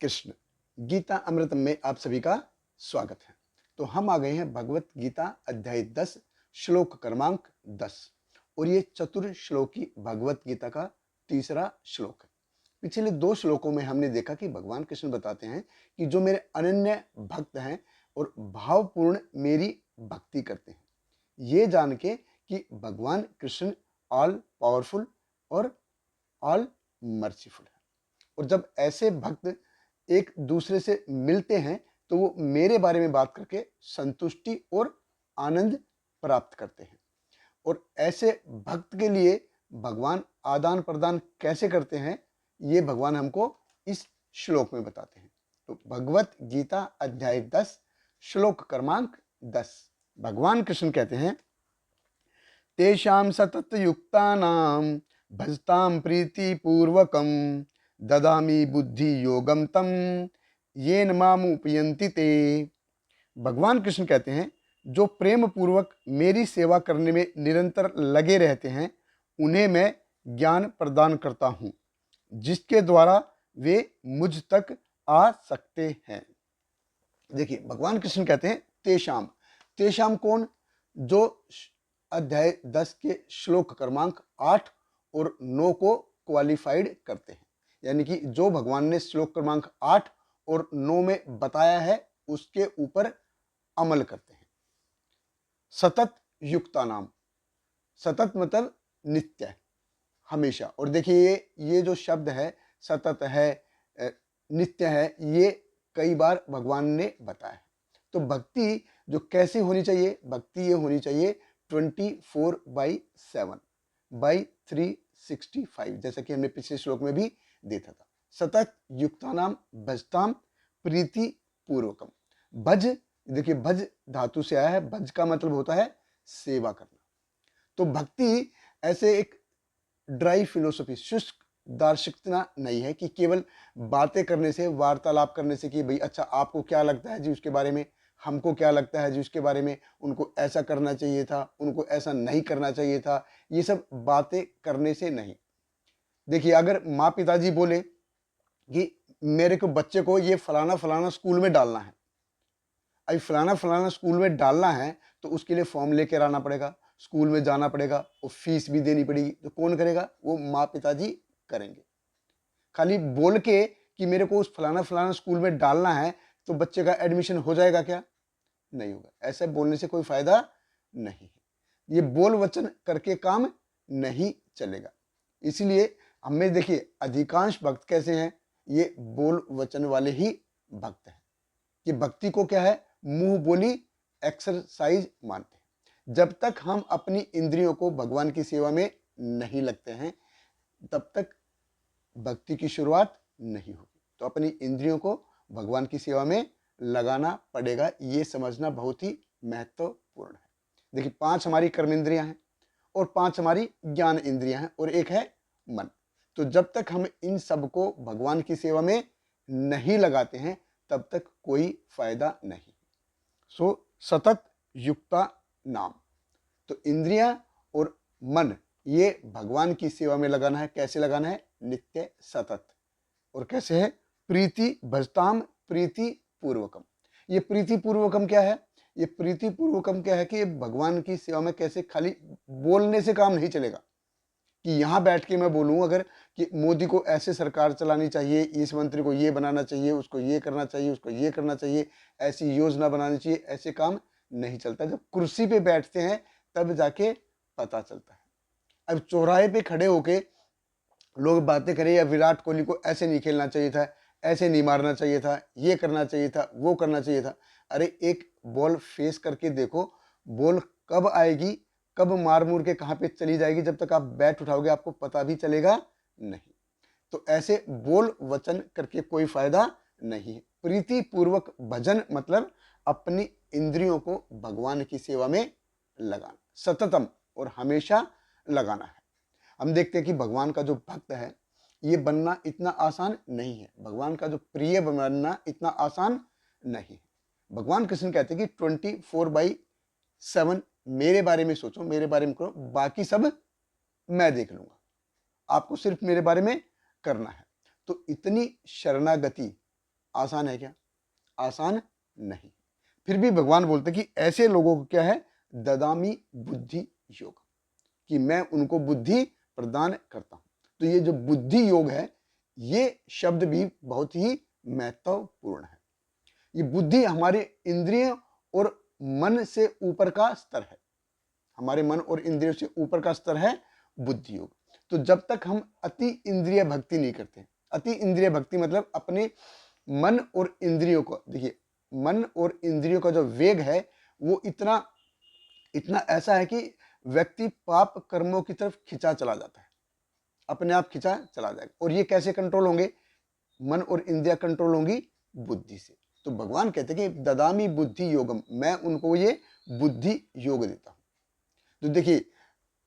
कृष्ण। गीता अमृतम में आप सभी का स्वागत है। तो हम आ गए हैं भगवत गीता अध्याय 10 श्लोक क्रमांक 10 और ये चतुर श्लोकी भगवत गीता का तीसरा श्लोक है। पिछले दो श्लोकों में हमने देखा कि भगवान कृष्ण बताते हैं कि जो मेरे अनन्य भक्त हैं और भावपूर्ण मेरी भक्ति करते हैं, ये जान के कि भगवान कृष्ण ऑल पावरफुल और ऑल मर्सीफुल है। और जब ऐसे भक्त एक दूसरे से मिलते हैं तो वो मेरे बारे में बात करके संतुष्टि और आनंद प्राप्त करते हैं। और ऐसे भक्त के लिए भगवान आदान प्रदान कैसे करते हैं, ये भगवान हमको इस श्लोक में बताते हैं। तो भगवत गीता अध्याय 10 श्लोक क्रमांक 10 भगवान कृष्ण कहते हैं, तेषां सतत युक्तानां भजतां प्रीति पूर्वकम ददामी बुद्धि योगम तम येन मामुपयन्ति ते। भगवान कृष्ण कहते हैं, जो प्रेम पूर्वक मेरी सेवा करने में निरंतर लगे रहते हैं उन्हें मैं ज्ञान प्रदान करता हूँ, जिसके द्वारा वे मुझ तक आ सकते हैं। देखिए भगवान कृष्ण कहते हैं तेषाम, तेषाम कौन? जो अध्याय 10 के श्लोक क्रमांक 8 और 9 को क्वालिफाइड करते हैं, यानी कि जो भगवान ने श्लोक क्रमांक 8 और 9 में बताया है उसके ऊपर अमल करते हैं। सतत युक्ता नाम, सतत मतलब नित्य, हमेशा। और देखिए ये जो शब्द है सतत है, नित्य है, ये कई बार भगवान ने बताया है। तो भक्ति जो कैसी होनी चाहिए? भक्ति ये होनी चाहिए 24/7 बाई 365, जैसा कि हमने पिछले श्लोक में भी देखा था। सतत युक्तानाम भजताम प्रीति पूर्वकम। भज, देखिए भज धातु से आया है, भज का मतलब होता है सेवा करना। तो भक्ति ऐसे एक ड्राई फिलोसफी, शुष्क दार्शनिकता नहीं है कि केवल बातें करने से, वार्तालाप करने से कि भाई अच्छा आपको क्या लगता है जी उसके बारे में, हमको क्या लगता है जी उसके बारे में, उनको ऐसा करना चाहिए था, उनको ऐसा नहीं करना चाहिए था, ये सब बातें करने से नहीं। देखिए अगर माँ पिताजी बोले कि मेरे को बच्चे को ये फलाना फलाना स्कूल में डालना है, अभी फलाना फलाना स्कूल में डालना है तो उसके लिए फॉर्म लेकर आना पड़ेगा, स्कूल में जाना पड़ेगा और फीस भी देनी पड़ेगी। तो कौन करेगा? वो माँ पिताजी करेंगे। खाली बोल के कि मेरे को उस फलाना फलाना स्कूल में डालना है तो बच्चे का एडमिशन हो जाएगा क्या? नहीं होगा। ऐसे बोलने से कोई फायदा नहीं है। ये बोल वचन करके काम नहीं चलेगा। इसीलिए हमें देखिए अधिकांश भक्त कैसे हैं? ये बोल वचन वाले ही भक्त हैं। कि भक्ति को क्या है? मुंह बोली एक्सरसाइज मानते हैं। जब तक हम अपनी इंद्रियों को भगवान की सेवा में नहीं लगते हैं तब तक भक्ति की शुरुआत नहीं होगी। तो अपनी इंद्रियों को भगवान की सेवा में लगाना पड़ेगा, ये समझना बहुत ही महत्वपूर्ण है। देखिए 5 हमारी कर्म इंद्रियां हैं और 5 हमारी ज्ञान इंद्रियां हैं और एक है मन। तो जब तक हम इन सब को भगवान की सेवा में नहीं लगाते हैं तब तक कोई फायदा नहीं। सो सतत युक्ता नाम, तो इंद्रियां और मन ये भगवान की सेवा में लगाना है। कैसे लगाना है? नित्य सतत। और कैसे है? प्रीति भजताम प्रीति पूर्वकम। ये प्रीति पूर्वकम क्या है? ये प्रीति पूर्वकम क्या है कि भगवान की सेवा में कैसे खाली बोलने से काम नहीं चलेगा कि यहाँ बैठ के मैं बोलूँ अगर कि मोदी को ऐसे सरकार चलानी चाहिए, इस मंत्री को ये बनाना चाहिए, उसको ये करना चाहिए, उसको ये करना चाहिए, ऐसी योजना बनानी चाहिए, ऐसे काम नहीं चलता। जब कुर्सी पे बैठते हैं तब जाके पता चलता है। अब चौराहे पे खड़े होके लोग बातें करें या विराट कोहली को ऐसे नहीं खेलना चाहिए था, ऐसे नहीं मारना चाहिए था, ये करना चाहिए था, वो करना चाहिए था। अरे एक बॉल फेस करके देखो, बॉल कब आएगी, कब मार मुर के कहाँ पे चली जाएगी, जब तक आप बैट उठाओगे आपको पता भी चलेगा नहीं। तो ऐसे बोल वचन करके कोई फायदा नहीं है। प्रीति पूर्वक भजन मतलब अपनी इंद्रियों को भगवान की सेवा में लगाना, सततम और हमेशा लगाना है। हम देखते हैं कि भगवान का जो भक्त है ये बनना इतना आसान नहीं है, भगवान का जो प्रिय बनना इतना आसान नहीं है। भगवान कृष्ण कहते हैं कि 24/7 मेरे बारे में सोचो, मेरे बारे में करो, बाकी सब मैं देख लूंगा, आपको सिर्फ मेरे बारे में करना है। तो इतनी शरणागति आसान है क्या? आसान नहीं। फिर भी भगवान बोलते कि ऐसे लोगों को क्या है, ददामी बुद्धि योग, कि मैं उनको बुद्धि प्रदान करता हूं। तो ये जो बुद्धि योग है, ये शब्द भी बहुत ही महत्वपूर्ण है। ये बुद्धि हमारे इंद्रिय और मन से ऊपर का स्तर है। हमारे मन और इंद्रियों से ऊपर का स्तर है बुद्धि योग। तो जब तक हम अति इंद्रिय भक्ति नहीं करते, अति इंद्रिय भक्ति मतलब अपने मन और इंद्रियों को, देखिए मन और इंद्रियों का जो वेग है वो इतना इतना ऐसा है कि व्यक्ति पाप कर्मों की तरफ खिंचा चला जाता है, अपने आप खिंचा चला जाएगा। और ये कैसे कंट्रोल होंगे? मन और इंद्रियां कंट्रोल होंगी बुद्धि से। तो भगवान कहते हैं कि ददामी बुद्धि योगम, मैं उनको ये बुद्धि योग देता हूं। तो देखिए,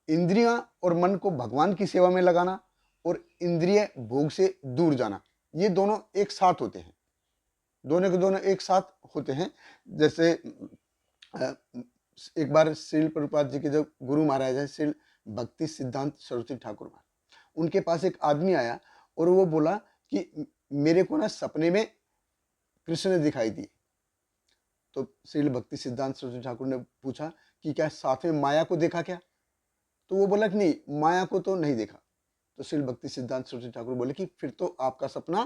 इंद्रियां और मन को भगवान की सेवा में लगाना और इंद्रिय भोग से दूर जाना, ये दोनों एक साथ होते हैं, दोनों के दोनों एक साथ होते हैं। जैसे एक बार श्रील प्रभुपाद जी के जो गुरु महाराज है, श्रील भक्ति सिद्धांत सरस्वती ठाकुर महाराज, उनके पास एक आदमी आया और वो बोला कि मेरे को ना सपने में कृष्ण दिखाई दिए। तो श्रील भक्ति सिद्धांत सरस्वती ठाकुर ने पूछा कि क्या साथ में माया को देखा क्या? तो वो बोला कि नहीं, माया को तो नहीं देखा। तो श्रील भक्ति सिद्धांत सरस्वती ठाकुर बोले कि फिर तो आपका सपना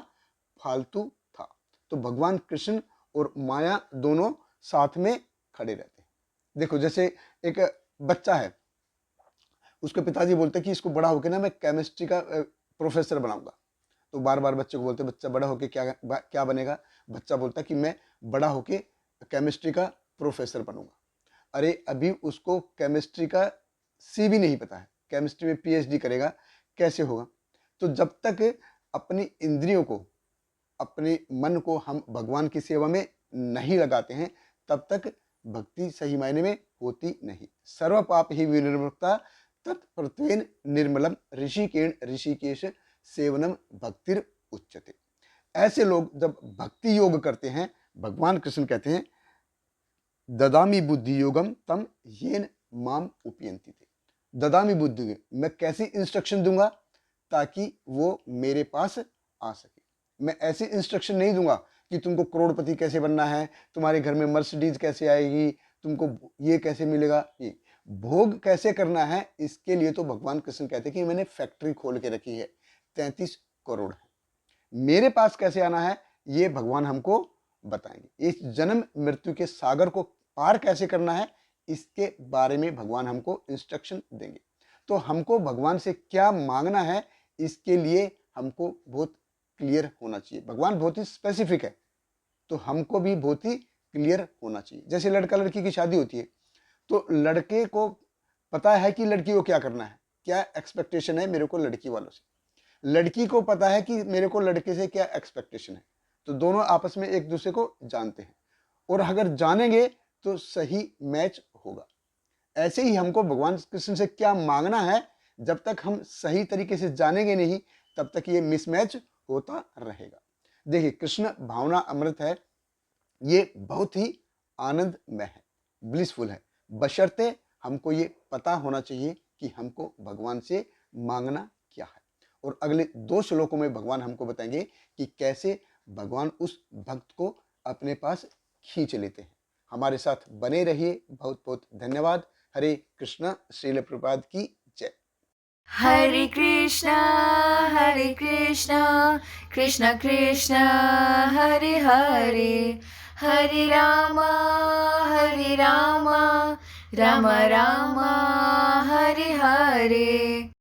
फालतू था। तो भगवान कृष्ण और माया दोनों साथ में खड़े रहते हैं। देखो, जैसे एक बच्चा है, उसके पिताजी बोलते हैं कि इसको बड़ा होकर ना मैं केमिस्ट्री का प्रोफेसर बनाऊंगा। तो बार बार बच्चे को बोलते, बच्चा बड़ा होकर क्या बनेगा? बच्चा बोलता कि मैं बड़ा होकर केमिस्ट्री का प्रोफेसर बनूंगा। अरे अभी उसको केमिस्ट्री का सी भी नहीं पता है, केमिस्ट्री में पीएचडी करेगा, कैसे होगा? तो जब तक अपनी इंद्रियों को, अपने मन को हम भगवान की सेवा में नहीं लगाते हैं, तब तक भक्ति सही मायने में होती नहीं। सर्व पाप ही विनिर्मुक्ता तत्प्रत्वेन निर्मलम ऋषिकेण ऋषिकेश सेवनम भक्तिर उच्यते। ऐसे लोग जब भक्ति योग करते हैं, भगवान कृष्ण कहते हैं ददामी बुद्धि योगम तम येन माम उपयंति थे। ददामी बुद्धि, मैं कैसी इंस्ट्रक्शन दूंगा ताकि वो मेरे पास आ सके। मैं ऐसी इंस्ट्रक्शन नहीं दूंगा कि तुमको करोड़पति कैसे बनना है, तुम्हारे घर में मर्सिडीज कैसे आएगी, तुमको ये कैसे मिलेगा, ये भोग कैसे करना है, इसके लिए तो भगवान कृष्ण कहते हैं कि मैंने फैक्ट्री खोल के रखी है, 33 करोड़ है। मेरे पास कैसे आना है ये भगवान हमको बताएंगे। इस जन्म मृत्यु के सागर को पार कैसे करना है, इसके बारे में भगवान हमको इंस्ट्रक्शन देंगे। तो हमको भगवान से क्या मांगना है, इसके लिए हमको बहुत क्लियर होना चाहिए। भगवान बहुत ही स्पेसिफिक है, तो हमको भी बहुत ही क्लियर होना चाहिए। जैसे लड़का लड़की की शादी होती है, तो लड़के को पता है कि लड़की को क्या करना है, क्या एक्सपेक्टेशन है मेरे को लड़की वालों से, लड़की को पता है कि मेरे को लड़के से क्या एक्सपेक्टेशन है। तो दोनों आपस में एक दूसरे को जानते हैं, और अगर जानेंगे तो सही मैच होगा। ऐसे ही हमको भगवान कृष्ण से क्या मांगना है, जब तक हम सही तरीके से जानेंगे नहीं, तब तक ये मिसमैच होता रहेगा। देखिए, कृष्ण भावना अमृत है, ये बहुत ही आनंदमय है, ब्लिसफुल है, बशर्ते हमको ये पता होना चाहिए कि हमको भगवान से मांगना क्या है। और अगले 2 श्लोकों में भगवान हमको बताएंगे कि कैसे भगवान उस भक्त को अपने पास खींच लेते हैं। हमारे साथ बने रहिए। बहुत बहुत धन्यवाद। हरे कृष्णा। श्रील प्रभुपाद की जय। हरे कृष्णा कृष्ण कृष्ण हरे हरे, हरे रामा राम राम हरे हरे।